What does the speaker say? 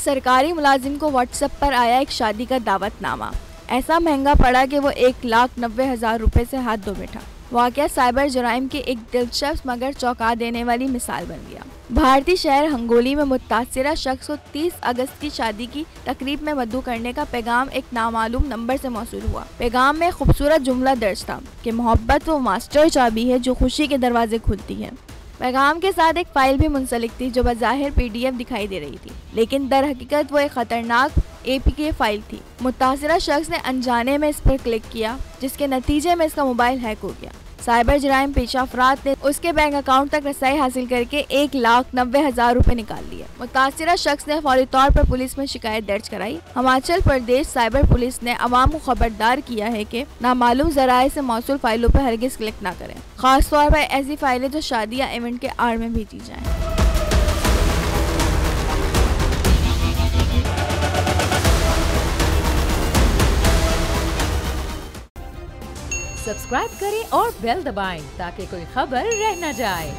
सरकारी मुलाजिम को व्हाट्सएप पर आया एक शादी का दावतनामा। ऐसा महंगा पड़ा कि वो 1,90,000 रुपए से हाथ धो बैठा। वाक़या साइबर जराइम की एक दिलचस्प मगर चौंका देने वाली मिसाल बन गया। भारतीय शहर हंगोली में मुतासिरा शख्स को 30 अगस्त की शादी की तकरीब में मदऊ करने का पैगाम एक नामालूम नंबर से मौसूल हुआ। पैगाम में खूबसूरत जुमला दर्ज था कि मोहब्बत वो मास्टर चाबी है जो खुशी के दरवाजे खोलती है। पैगाम के साथ एक फाइल भी मुंसलिक थी जो बज़ाहिर PDF दिखाई दे रही थी, लेकिन दर हकीकत वो एक खतरनाक APK फाइल थी। मुतासिरा शख्स ने अनजाने में इस पर क्लिक किया, जिसके नतीजे में इसका मोबाइल हैक हो गया। साइबर जराइम पेशा अफराद ने उसके बैंक अकाउंट तक रसाई हासिल करके 1,90,000 रुपए निकाल लिए। मुतासिरा शख्स ने फौरी तौर पर पुलिस में शिकायत दर्ज कराई। हिमाचल प्रदेश साइबर पुलिस ने अवाम को खबरदार किया है कि नामालूम जराए से मौसूल फाइलों पर हरगिज क्लिक ना करें, खास तौर पर ऐसी फाइलें जो शादी या इवेंट के आड़ में भेजी जाएं। सब्सक्राइब करें और बेल दबाएं ताकि कोई खबर रह न जाए।